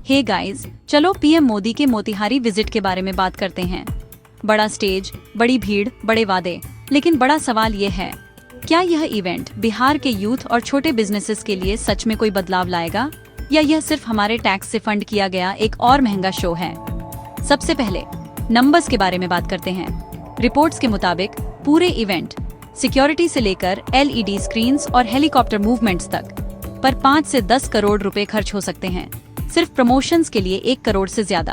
Hey guys, चलो PM Modi के Motihari visit के बारे में बात करते हैं। बड़ा स्टेज, बड़ी भीड़, बड़े वादे, लेकिन बड़ा सवाल ये है, क्या यह इवेंट बिहार के यूथ और छोटे बिजनेसेस के लिए सच में कोई बदलाव लाएगा, या यह सिर्फ हमारे टैक्स से फंड किया गया एक और महंगा शो है? सबसे पहले नंबर्स के बारे में बात करते हैं। रिपोर्ट्स के मुताबिक पूरे इवेंट, सिक्योरिटी से लेकर LED स्क्रीन्स और हेलीकॉप्टर मूवमेंट्स तक पर 5 से 10 करोड़ रुपए खर्च हो सकते हैं, सिर्फ प्रमोशंस के लिए 1 करोड़ से ज्यादा।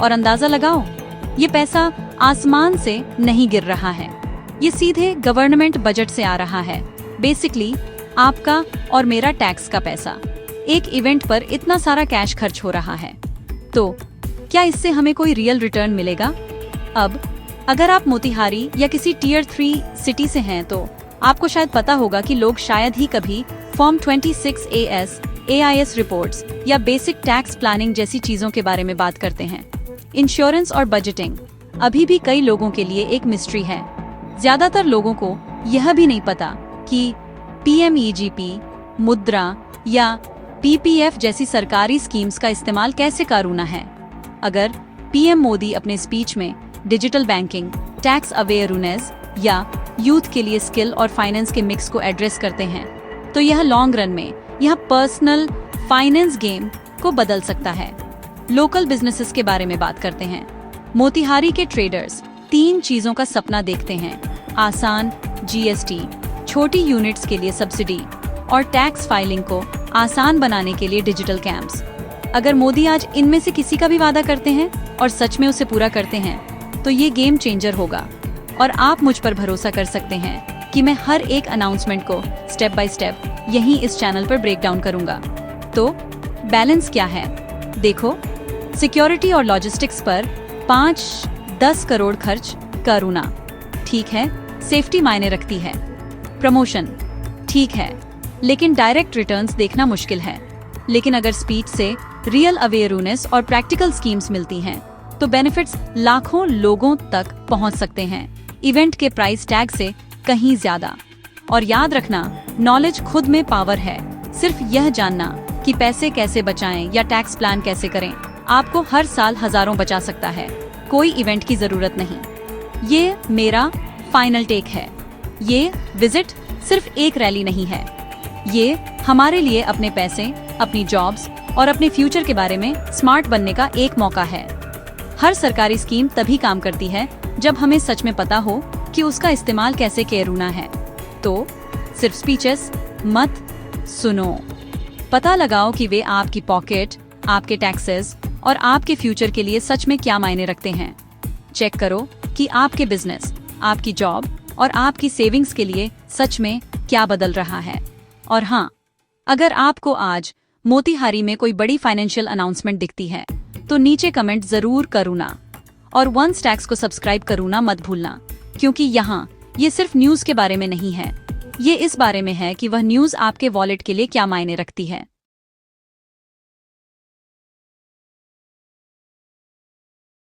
और अंदाजा लगाओ, ये पैसा आसमान से नहीं गिर रहा है, ये सीधे गवर्नमेंट बजट से आ रहा है। बेसिकली आपका और मेरा टैक्स का पैसा। एक इवेंट पर इतना सारा कैश खर्च हो रहा है, तो क्या इससे हमें कोई रियल रिटर्न मिलेगा? अब अगर आप मोतिहारी या किसी Tier 3 सिटी से हैं तो आपको शायद पता होगा कि लोग शायद ही कभी फॉर्म 26AS, AIS रिपोर्ट्स या बेसिक टैक्स प्लानिंग जैसी चीजों के बारे में बात करते हैं। इंश्योरेंस और बजटिंग अभी भी कई लोगों के लिए एक मिस्ट्री है। ज्यादातर लोगों को यह भी नहीं पता कि PMEGP, मुद्रा या PPF जैसी सरकारी स्कीम्स का इस्तेमाल कैसे कारूना है। अगर PM मोदी अपने स्पीच में डिजिटल बैंकिंग, टैक्स अवेयरनेस या यूथ के लिए स्किल और फाइनेंस के मिक्स को एड्रेस करते हैं, तो यह लॉन्ग रन में यह पर्सनल फाइनेंस गेम को बदल सकता है। लोकल बिजनेसेस के बारे में बात करते हैं। मोतिहारी के ट्रेडर्स 3 चीजों का सपना देखते हैं: आसान GST, छोटी यूनिट्स के लिए सब्सिडी और टैक्स फाइलिंग को आसान बनाने के लिए डिजिटल कैंप्स। अगर मोदी आज इनमें से किसी का भी वादा करते हैं और सच में उसे पूरा करते हैं, तो ये गेम चेंजर होगा। और आप मुझ पर भरोसा कर सकते हैं कि मैं हर एक अनाउंसमेंट को स्टेप बाय स्टेप यहीं इस चैनल पर ब्रेक डाउन करूंगा। तो बैलेंस क्या है? देखो, सिक्योरिटी और लॉजिस्टिक्स पर 5-10 करोड़ खर्च करूना, ठीक है, सेफ्टी मायने रखती है। प्रमोशन ठीक है, लेकिन डायरेक्ट रिटर्न्स देखना मुश्किल है। लेकिन अगर स्पीच से रियल अवेयरनेस और प्रैक्टिकल स्कीम्स मिलती हैं, तो बेनिफिट्स लाखों लोगों तक पहुंच सकते हैं, इवेंट के प्राइस टैग से कहीं ज्यादा। और याद रखना, नॉलेज खुद में पावर है। सिर्फ यह जानना कि पैसे कैसे बचाएं या टैक्स प्लान कैसे करें, आपको हर साल हजारों बचा सकता है। कोई इवेंट की जरूरत नहीं। ये मेरा फाइनल टेक है। ये विजिट सिर्फ एक रैली नहीं है, ये हमारे लिए अपने पैसे, अपनी जॉब्स और अपने फ्यूचर के बारे में स्मार्ट बनने का एक मौका है। हर सरकारी स्कीम तभी काम करती है जब हमें सच में पता हो कि उसका इस्तेमाल कैसे करना है। तो सिर्फ स्पीचेस मत सुनो, पता लगाओ कि वे आपकी पॉकेट, आपके टैक्सेस और आपके फ्यूचर के लिए सच में क्या मायने रखते हैं। चेक करो कि आपके बिजनेस, आपकी जॉब और आपकी सेविंग्स के लिए सच में क्या बदल रहा है। और हाँ, अगर आपको आज मोतिहारी में कोई बड़ी फाइनेंशियल अनाउंसमेंट दिखती है, तो नीचे कमेंट जरूर करूना। और वन स्टैक्स को सब्सक्राइब करूना मत भूलना, क्योंकि यहाँ ये सिर्फ न्यूज के बारे में नहीं है, ये इस बारे में है कि वह न्यूज आपके वॉलेट के लिए क्या मायने रखती है।